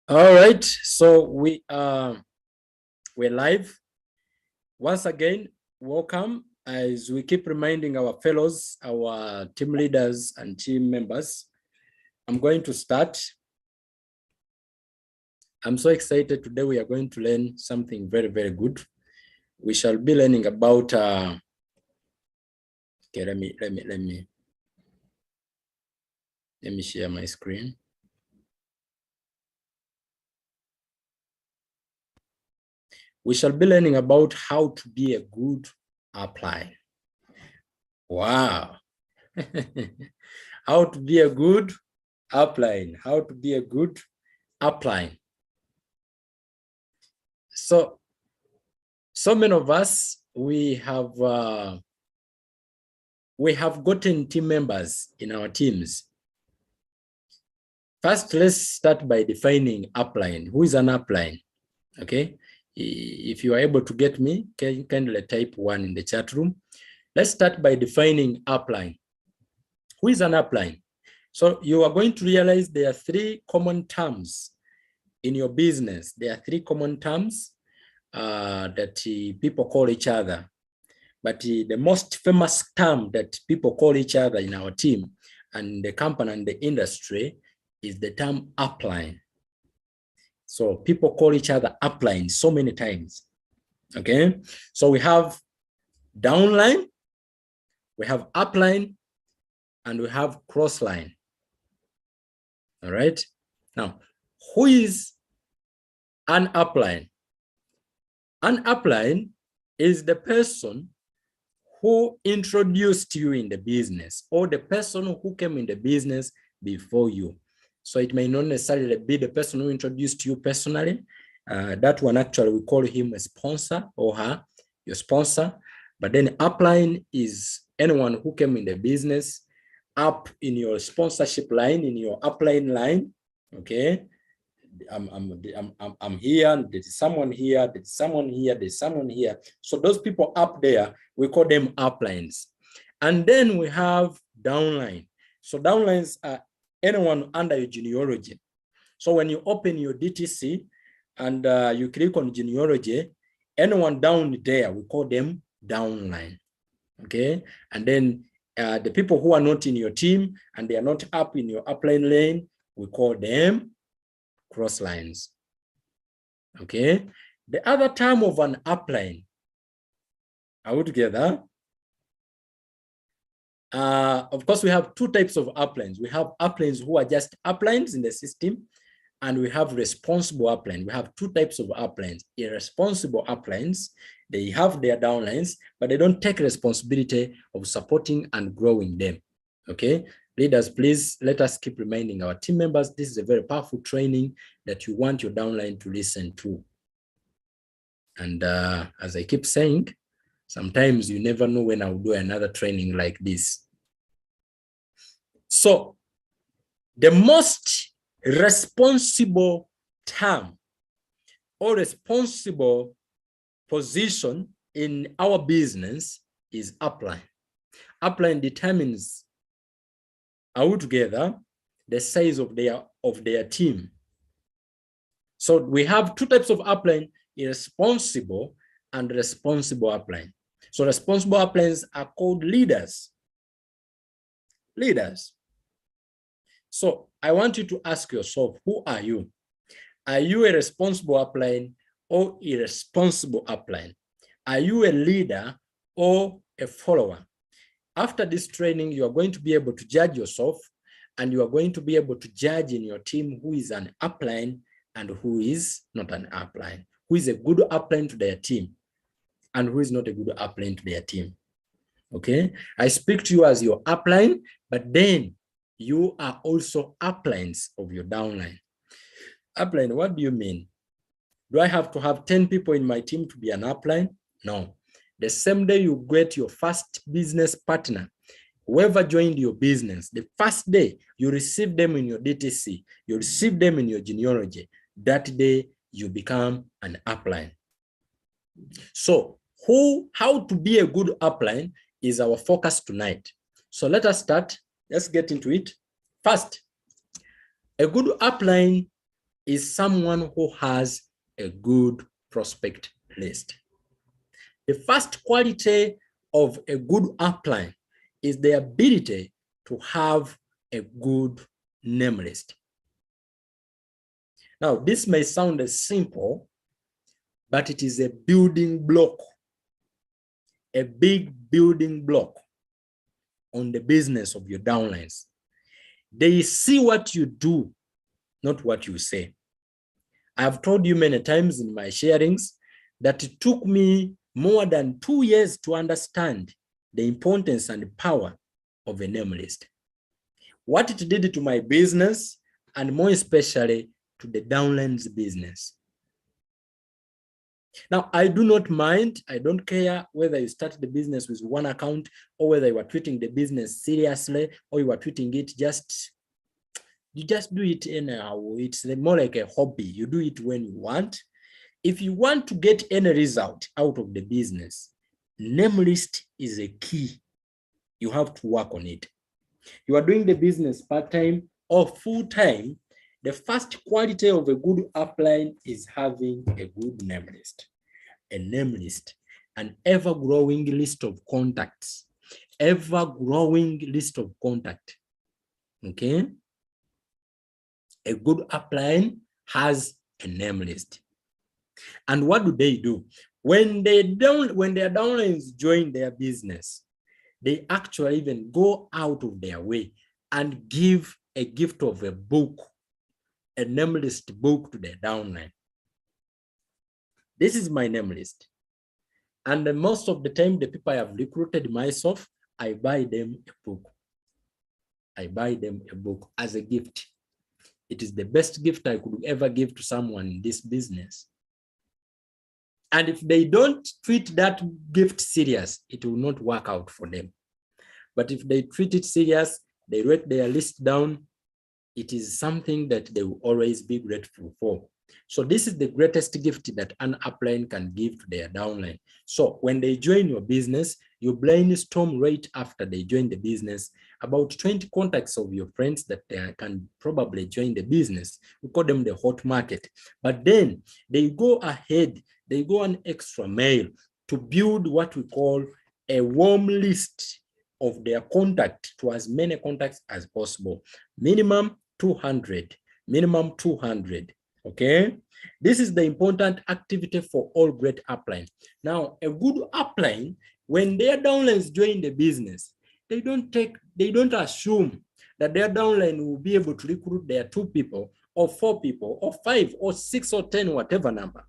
All right, so we're live. Once again, welcome. As we keep reminding our fellows, our team leaders and team members, I'm going to start. I'm so excited. Today we are going to learn something very, very good. We shall be learning about okay, let me share my screen. We shall be learning about how to be a good upline. Wow. How to be a good upline. How to be a good upline. So many of us, we have gotten team members in our teams. First, let's start by defining upline. Who is an upline? Okay. If you are able to get me, can you kindly type 1 in the chat room? Let's start by defining upline. Who is an upline? So you are going to realize there are 3 common terms in your business. There are 3 common terms that people call each other. But the most famous term that people call each other in our team and the company and the industry is the term upline. So people call each other upline so many times. Okay, so we have downline, we have upline, and we have crossline. All right. Now, who is an upline? An upline is the person who introduced you in the business, or the person who came in the business before you. So it may not necessarily be the person who introduced you personally. That one actually we call him a sponsor or her, your sponsor. But then upline is anyone who came in the business up in your sponsorship line, in your upline line. Okay. I'm here, there's someone here, there's someone here, there's someone here. So those people up there, we call them uplines. And then we have downline. So downlines are anyone under your genealogy. So when you open your DTC and you click on genealogy, anyone down there, we call them downline. Okay. And then the people who are not in your team and they are not up in your upline lane, we call them cross lines. Okay. The other term of an upline, are we together? Of course, we have 2 types of uplines. We have uplines who are just uplines in the system, and we have responsible upline. We have 2 types of uplines. Irresponsible uplines, they have their downlines, but they don't take responsibility of supporting and growing them. Okay. Leaders, please let us keep reminding our team members, this is a very powerful training that you want your downline to listen to. And as I keep saying, sometimes you never know when I'll do another training like this. So the most responsible term or responsible position in our business is upline. Upline determines altogether the size of their team. So we have 2 types of upline, irresponsible and responsible upline. So responsible uplines are called leaders. Leaders. So I want you to ask yourself, who are you? Are you a responsible upline or irresponsible upline? Are you a leader or a follower? After this training, you are going to be able to judge yourself, and you are going to be able to judge in your team who is an upline and who is not an upline, who is a good upline to their team and who is not a good upline to their team. Okay, I speak to you as your upline, but then you are also uplines of your downline. Upline, what do you mean? Do I have to have 10 people in my team to be an upline? No. The same day you get your first business partner, whoever joined your business, the first day you receive them in your DTC, you receive them in your genealogy, that day you become an upline. So how to be a good upline is our focus tonight. So let us start. Let's get into it. First, a good upline is someone who has a good prospect list. The first quality of a good upline is the ability to have a good name list. Now, this may sound as simple, but it is a building block, a big building block on the business of your downlines. They see what you do, not what you say. I have told you many times in my sharings that it took me more than 2 years to understand the importance and power of a name list. What it did to my business, and more especially to the downlines business. Now, I do not mind, I don't care whether you start the business with one account or whether you are treating the business seriously or you are treating it you just do it anyhow. It's more like a hobby. You do it when you want. If you want to get any result out of the business, name list is a key. You have to work on it. You are doing the business part-time or full-time, the first quality of a good upline is having a good name list. A name list, an ever-growing list of contacts, ever-growing list of contact, okay? A good upline has a name list. And what do? When their downlines join their business, they actually even go out of their way and give a gift of a book, a name list book to their downline. This is my name list. And most of the time, the people I have recruited myself, I buy them a book. I buy them a book as a gift. It is the best gift I could ever give to someone in this business. And if they don't treat that gift serious, it will not work out for them. But if they treat it serious, they write their list down, it is something that they will always be grateful for. So this is the greatest gift that an upline can give to their downline. So when they join your business, you brainstorm right after they join the business about 20 contacts of your friends that can probably join the business. We call them the hot market. But then they go ahead, they go an extra mile to build what we call a warm list of their contact to as many contacts as possible. Minimum 200, minimum 200. Okay, this is the important activity for all great upline. Now, a good upline, when their downlines join the business, they don't assume that their downline will be able to recruit their 2 people or 4 people or 5 or 6 or 10, whatever number,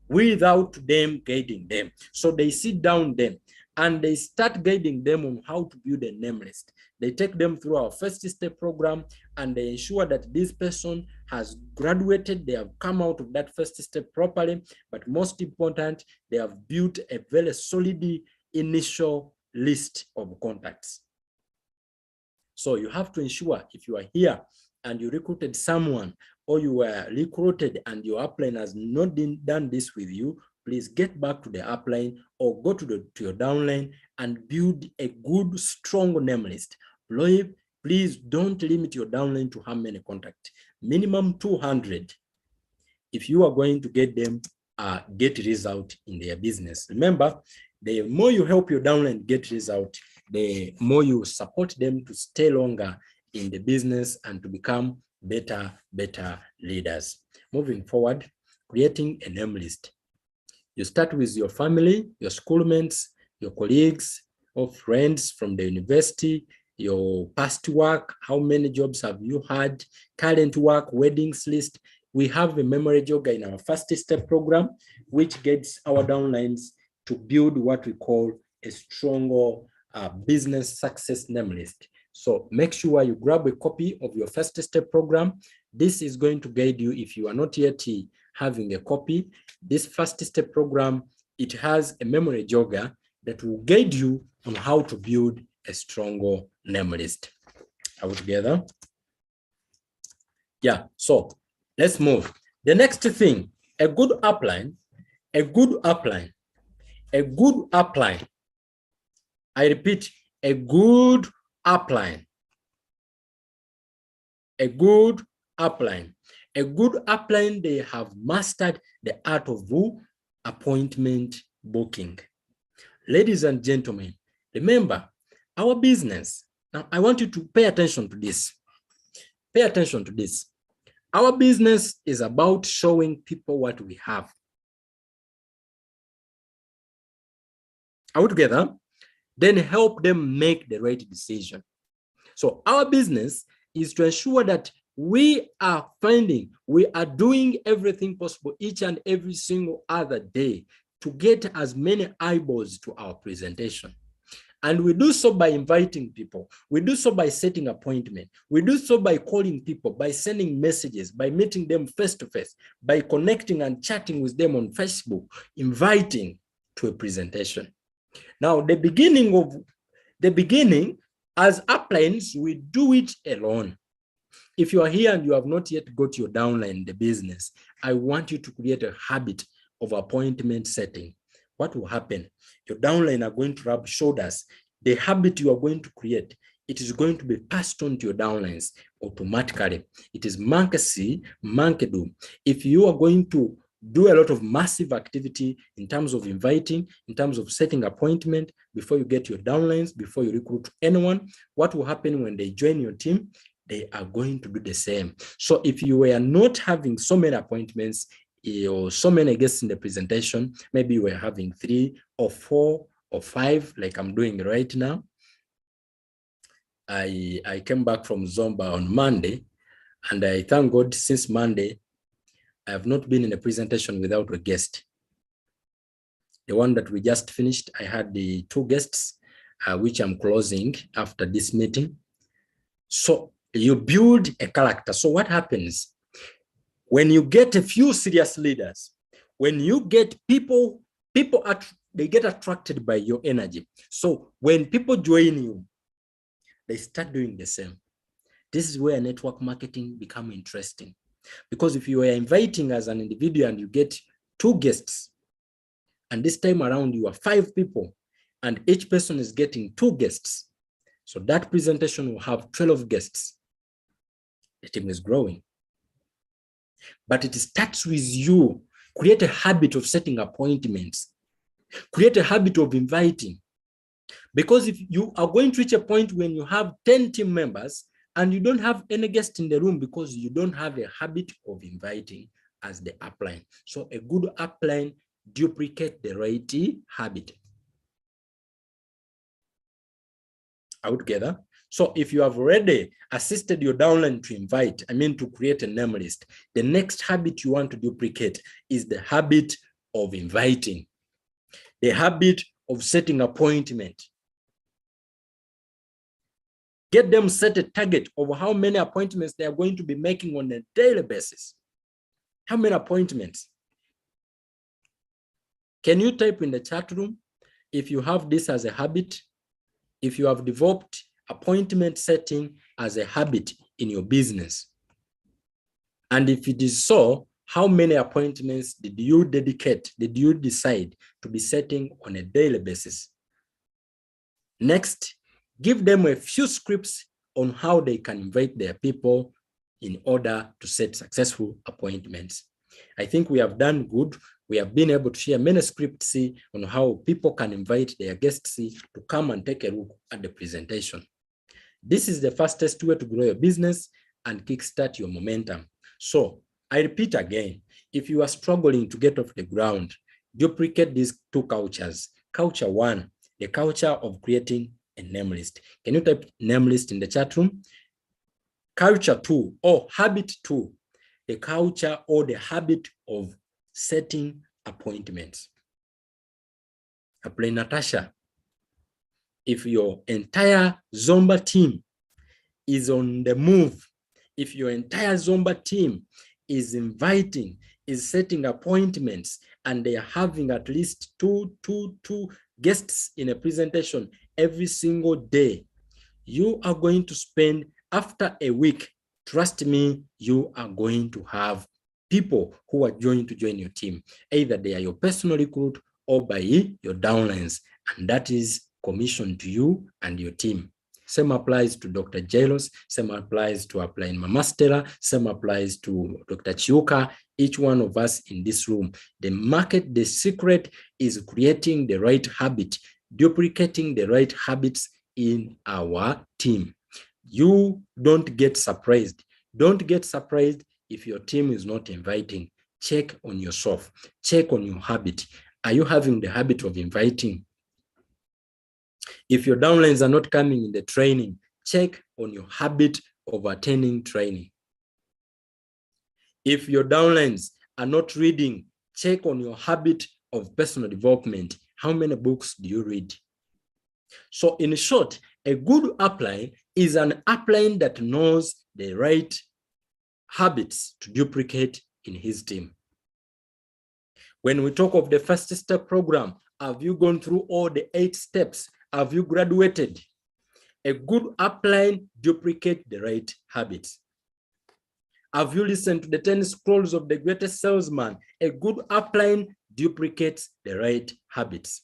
without them guiding them. So they sit down them and they start guiding them on how to build a name list. They take them through our first step program and they ensure that this person has graduated, they have come out of that first step properly, but most important, they have built a very solid initial list of contacts. So you have to ensure if you are here and you recruited someone or you were recruited and your upline has not done this with you, please get back to the upline or go to your downline and build a good, strong name list. Please don't limit your downline to how many contacts. Minimum 200. If you are going to get them, get result in their business. Remember, the more you help your downline get result, the more you support them to stay longer in the business and to become better leaders. Moving forward, creating a name list. You start with your family, your schoolmates, your colleagues or friends from the university, your past work, how many jobs have you had, current work, weddings list. We have a memory jogger in our first step program, which gets our downlines to build what we call a stronger business success name list. So make sure you grab a copy of your first step program. This is going to guide you if you are not yet having a copy. This first step program, it has a memory jogger that will guide you on how to build a stronger name list. Are we together? Yeah, so let's move. The next thing, a good upline. I repeat, a good upline. A good upline, they have mastered the art of appointment booking. Ladies and gentlemen, remember our business. Now, I want you to pay attention to this. Pay attention to this. Our business is about showing people what we have. Are we together? Then help them make the right decision. So our business is to ensure that we are doing everything possible each and every single other day to get as many eyeballs to our presentation. And we do so by inviting people. We do so by setting appointments. We do so by calling people, by sending messages, by meeting them face to face, by connecting and chatting with them on Facebook, inviting to a presentation. Now, the beginning, as uplines, we do it alone. If you are here and you have not yet got your downline in the business, I want you to create a habit of appointment setting. What will happen? Your downline are going to rub shoulders. The habit you are going to create, it is going to be passed on to your downlines automatically. It is monkey see, monkey do. If you are going to do a lot of massive activity in terms of inviting, in terms of setting appointment, before you get your downlines, before you recruit anyone, what will happen when they join your team? They are going to do the same. So if you were not having so many appointments or so many guests in the presentation, maybe you were having 3 or 4 or 5, like I'm doing right now. I came back from Zomba on Monday, and I thank God since Monday, I have not been in a presentation without a guest. The one that we just finished, I had the 2 guests, which I'm closing after this meeting. So you build a character. So what happens? When you get a few serious leaders, when you get people they get attracted by your energy. So when people join you, they start doing the same. This is where network marketing becomes interesting. Because if you are inviting as an individual and you get 2 guests, and this time around you are 5 people, and each person is getting 2 guests, so that presentation will have 12 guests. The team is growing. But it starts with you. Create a habit of setting appointments. Create a habit of inviting. Because if you are going to reach a point when you have 10 team members and you don't have any guest in the room because you don't have a habit of inviting as the upline. So a good upline duplicate the right habit. Are we together? So if you have already assisted your downline to invite, to create a name list, the next habit you want to duplicate is the habit of inviting, the habit of setting appointment. Get them set a target of how many appointments they are going to be making on a daily basis. How many appointments? Can you type in the chat room if you have this as a habit? If you have developed appointment setting as a habit in your business? And if it is so, how many appointments did you decide to be setting on a daily basis? Next, give them a few scripts on how they can invite their people in order to set successful appointments. I think we have done good. We have been able to share many scripts on how people can invite their guests to come and take a look at the presentation. This is the fastest way to grow your business and kickstart your momentum. So I repeat again, if you are struggling to get off the ground, duplicate these 2 cultures. Culture 1, the culture of creating a name list. Can you type name list in the chat room? Culture 2 or habit 2, the culture or the habit of setting appointments. Upline Natasha, if your entire Zomba team is on the move, if your entire Zomba team is inviting, is setting appointments, and they are having at least two guests in a presentation every single day, you are going to spend, after a week, trust me, you are going to have people who are going to join your team. Either they are your personal recruit or by your downlines, and that is commission to you and your team. Same applies to Dr. Jalos, same applies to Upline Mama Stella, same applies to Dr. Chiuka, each one of us in this room. The secret is creating the right habit, duplicating the right habits in our team. You don't get surprised. Don't get surprised if your team is not inviting. Check on yourself. Check on your habit. Are you having the habit of inviting? If your downlines are not coming in the training, check on your habit of attending training. If your downlines are not reading, check on your habit of personal development. How many books do you read? So in short, a good upline is an upline that knows the right habits to duplicate in his team. When we talk of the first step program, have you gone through all the 8 steps? Have you graduated? A good upline duplicates the right habits. Have you listened to the 10 scrolls of the greatest salesman? A good upline duplicates the right habits.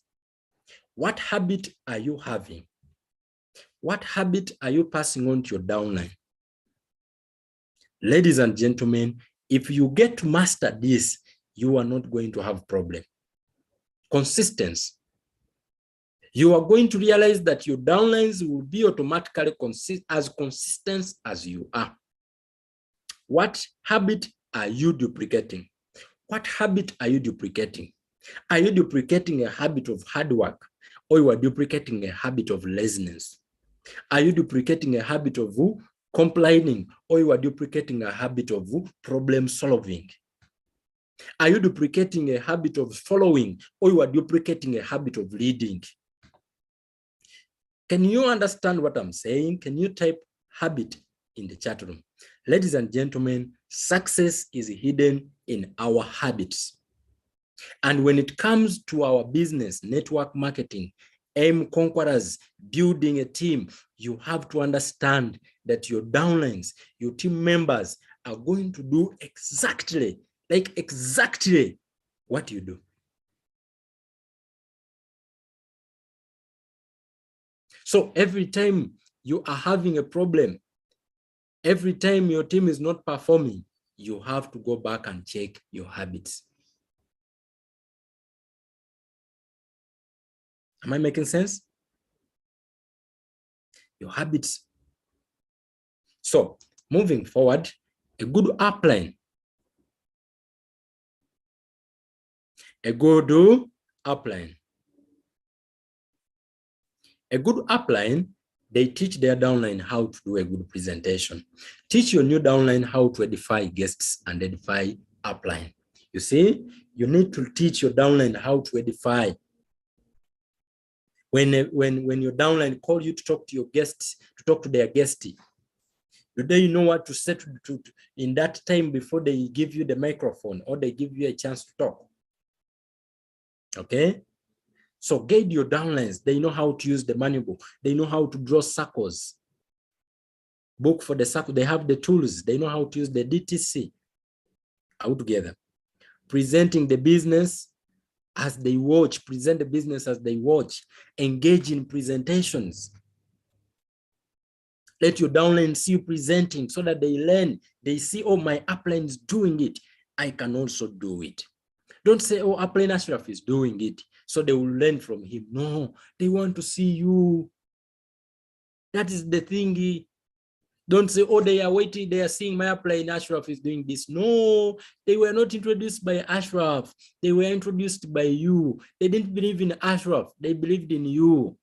What habit are you having? What habit are you passing on to your downline? Ladies and gentlemen, if you get to master this, you are not going to have problem. Consistency. You are going to realize that your downlines will be automatically as consistent as you are. What habit are you duplicating? What habit are you duplicating? Are you duplicating a habit of hard work, or you are duplicating a habit of laziness? Are you duplicating a habit of complaining, or you are duplicating a habit of problem solving? Are you duplicating a habit of following, or you are duplicating a habit of leading? Can you understand what I'm saying? Can you type habit in the chat room? Ladies and gentlemen, success is hidden in our habits. And when it comes to our business, network marketing, aim conquerors, building a team, you have to understand that your downlines, your team members are going to do exactly what you do. So every time you are having a problem, every time your team is not performing, you have to go back and check your habits. Am I making sense? Your habits. So moving forward, a good upline. A good upline. A good upline, they teach their downline how to do a good presentation. Teach your new downline how to edify guests and edify upline. You see, you need to teach your downline how to edify. When your downline call you to talk to your guests, to talk to their guestie, do they know what to say to in that time before they give you the microphone or they give you a chance to talk? Okay? So guide your downlines. They know how to use the manual. They know how to draw circles. Book for the circle. They have the tools. They know how to use the DTC. All together. Presenting the business as they watch. Present the business as they watch. Engage in presentations. Let your downline see you presenting so that they learn. They see, oh, my upline is doing it. I can also do it. Don't say, oh, Upline Ashraf is doing it, so they will learn from him. No, they want to see you. That is the thing. Don't say, oh, they are waiting, they are seeing my Upline Ashraf is doing this. No, they were not introduced by Ashraf. They were introduced by you. They didn't believe in Ashraf. They believed in you.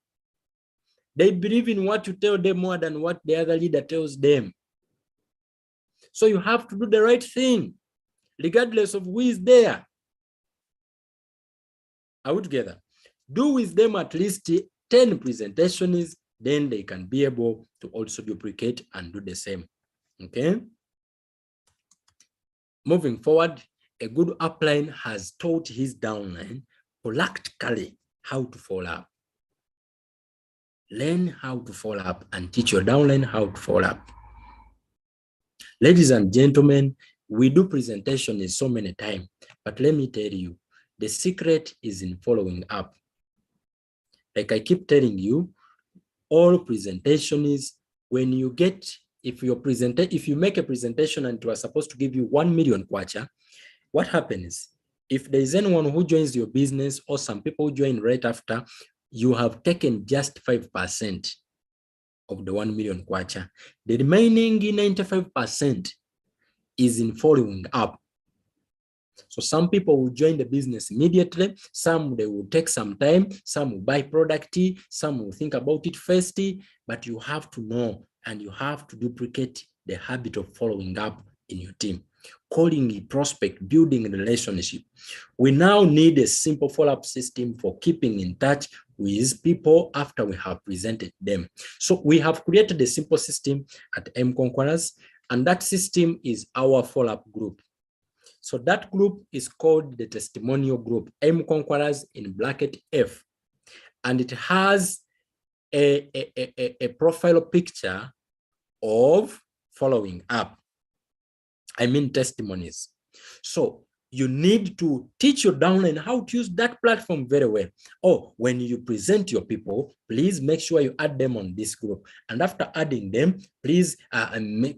They believe in what you tell them more than what the other leader tells them. So you have to do the right thing, regardless of who is there. Are we together? Do with them at least 10 presentations, then they can be able to also duplicate and do the same. Okay? Moving forward, a good upline has taught his downline practically how to follow up. Learn how to follow up and teach your downline how to follow up. Ladies and gentlemen, we do presentations so many times, but let me tell you, the secret is in following up. Like I keep telling you, all presentation is when you get, if you make a presentation and it was supposed to give you 1 million kwacha, what happens if there is anyone who joins your business or some people who join right after, you have taken just 5% of the 1 million kwacha. The remaining 95% is in following up. So some people will join the business immediately, some they will take some time, some will buy product, some will think about it first, but you have to know and you have to duplicate the habit of following up in your team. Calling a prospect, building a relationship. We now need a simple follow-up system for keeping in touch with people after we have presented them. So we have created a simple system at M Conquerors, and that system is our follow-up group. So that group is called the testimonial group, M Conquerors in bracket F. And it has a profile picture of following up. I mean testimonies. So you need to teach your downline how to use that platform very well. Or when you present your people, please make sure you add them on this group. And after adding them, please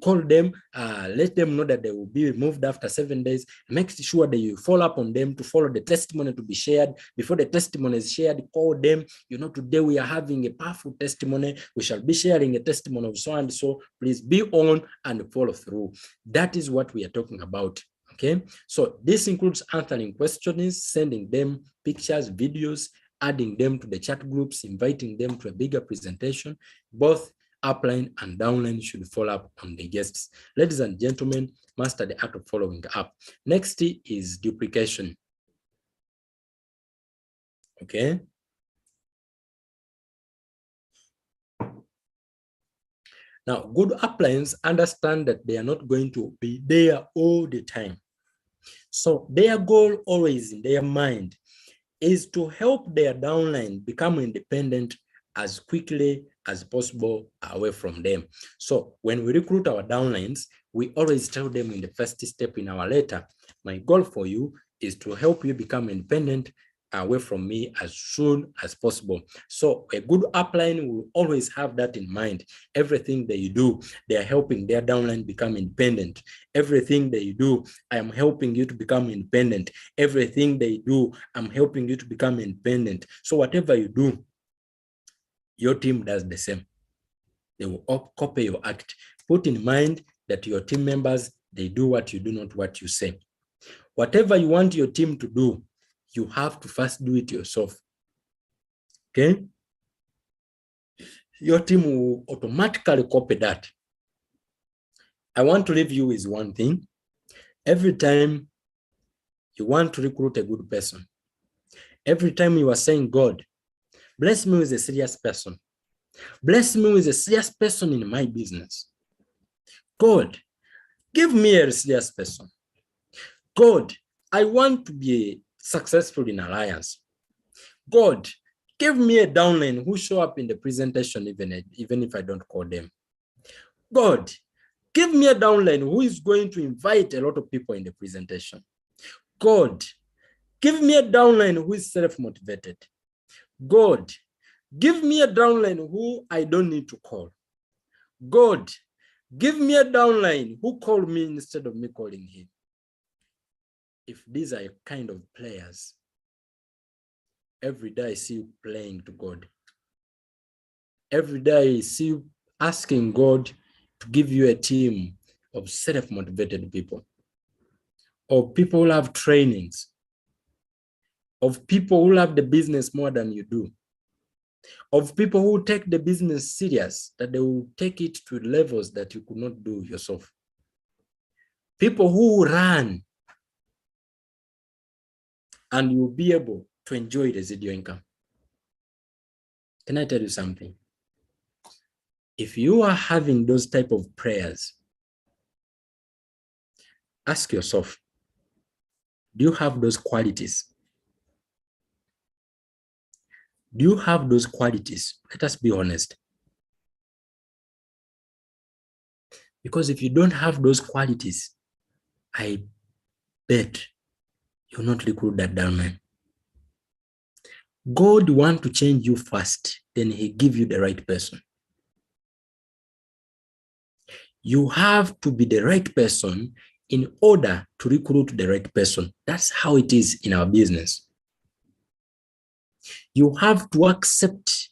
call them, let them know that they will be removed after 7 days. Make sure that you follow up on them to follow the testimony to be shared. Before the testimony is shared, call them. You know, today we are having a powerful testimony. We shall be sharing a testimony of so and so. Please be on and follow through. That is what we are talking about. Okay, so this includes answering questions, sending them pictures, videos, adding them to the chat groups, inviting them to a bigger presentation. Both upline and downline should follow up on the guests. Ladies and gentlemen, master the art of following up. Next is duplication. Okay. Now, good uplines understand that they are not going to be there all the time. So their goal always in their mind is to help their downline become independent as quickly as possible away from them. So when we recruit our downlines, we always tell them in the first step in our letter, my goal for you is to help you become independent away from me as soon as possible. So a good upline will always have that in mind. Everything that you do, they are helping their downline become independent. Everything that you do, I am helping you to become independent. Everything they do, I'm helping you to become independent. So whatever you do, your team does the same. They will copy your act. Put in mind that your team members, they do what you do, not what you say. Whatever you want your team to do, you have to first do it yourself. Okay? Your team will automatically copy that. I want to leave you with one thing. Every time you want to recruit a good person, every time you are saying, God, bless me with a serious person. Bless me with a serious person in my business. God, give me a serious person. God, I want to be successful in alliance. God, give me a downline who show up in the presentation even if I don't call them. God, give me a downline who is going to invite a lot of people in the presentation. God, give me a downline who is self-motivated. God, give me a downline who I don't need to call. God, give me a downline who called me instead of me calling him. If these are kind of players, every day I see you playing to God. Every day I see you asking God to give you a team of self-motivated people, of people who have trainings, of people who love the business more than you do, of people who take the business serious, that they will take it to levels that you could not do yourself. People who run and you'll be able to enjoy residual income. Can I tell you something? If you are having those type of prayers, ask yourself, do you have those qualities? Do you have those qualities? Let us be honest. Because if you don't have those qualities, I bet you'll not recruit that downline. God wants to change you first, then he give you the right person. You have to be the right person in order to recruit the right person. That's how it is in our business. You have to accept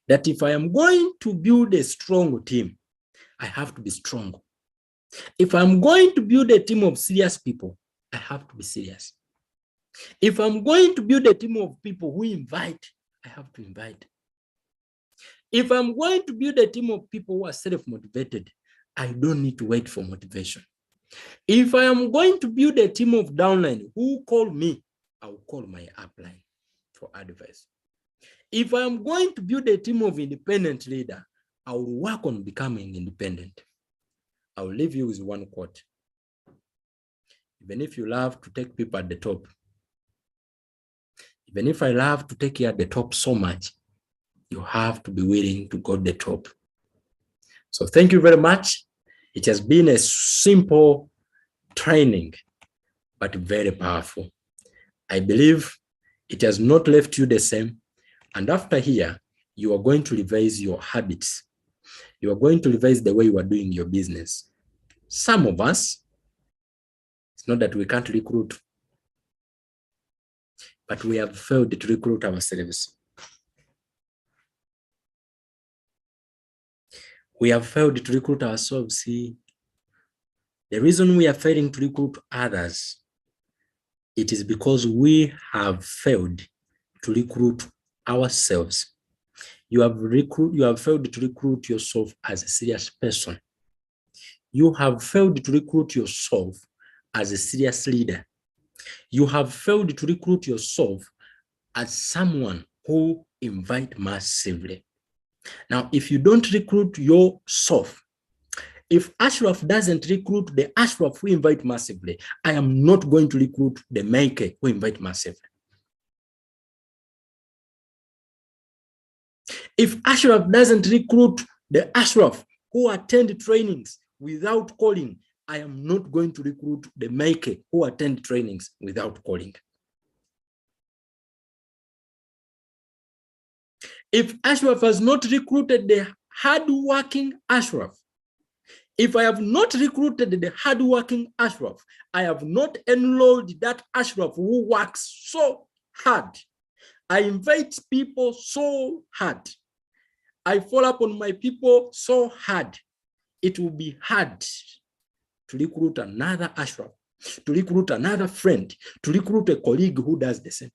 that if I am going to build a strong team, I have to be strong. If I'm going to build a team of serious people, I have to be serious. If I'm going to build a team of people who invite, I have to invite. If I'm going to build a team of people who are self-motivated, I don't need to wait for motivation. If I am going to build a team of downline who call me, I will call my upline for advice. If I'm going to build a team of independent leader, I will work on becoming independent. I will leave you with one quote. Even if you love to take people at the top, even if I love to take you at the top so much, you have to be willing to go to the top. So thank you very much. It has been a simple training, but very powerful. I believe it has not left you the same. And after here, you are going to revise your habits. You are going to revise the way you are doing your business. Some of us, it's not that we can't recruit, but we have failed to recruit ourselves. We have failed to recruit ourselves. See, the reason we are failing to recruit others, it is because we have failed to recruit ourselves. You have failed to recruit yourself as a serious person. You have failed to recruit yourself as a serious leader. You have failed to recruit yourself as someone who invites massively. Now, if you don't recruit yourself, if Ashraf doesn't recruit the Ashraf who invite massively, I am not going to recruit the maker who invite massively. If Ashraf doesn't recruit the Ashraf who attend trainings without calling, I am not going to recruit the maker who attend trainings without calling. If Ashraf has not recruited the hardworking Ashraf, if I have not recruited the hardworking Ashraf, I have not enrolled that Ashraf who works so hard. I invite people so hard. I follow up on my people so hard. It will be hard to recruit another Ashraf, to recruit another friend, to recruit a colleague who does the same.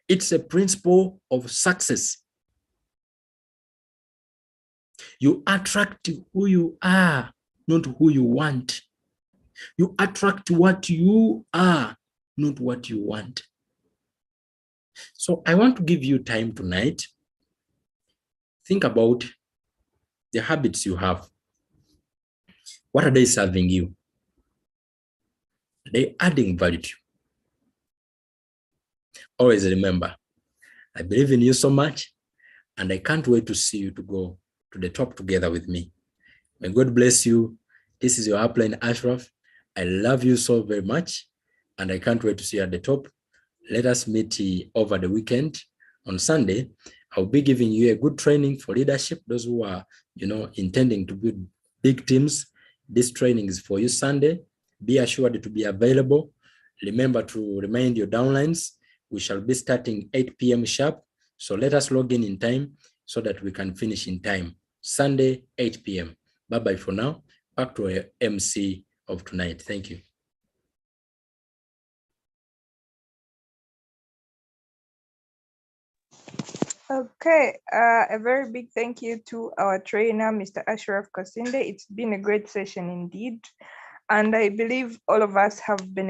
It's a principle of success. You attract who you are, not who you want. You attract what you are, not what you want. So I want to give you time tonight. Think about the habits you have. What are they serving you? Are they adding value to you? Always remember, I believe in you so much, and I can't wait to see you to go to the top together with me. May God bless you. This is your upline Ashraf. I love you so very much, and I can't wait to see you at the top. Let us meet over the weekend. On Sunday, I'll be giving you a good training for leadership. Those who are, intending to build big teams, this training is for you Sunday. Be assured to be available. Remember to remind your downlines. We shall be starting 8 p.m. sharp. So let us log in time so that we can finish in time. Sunday, 8 p.m. Bye-bye for now. Back to our MC of tonight. Thank you. Okay, a very big thank you to our trainer, Mr. Ashraf Kasinde. It's been a great session indeed. And I believe all of us have been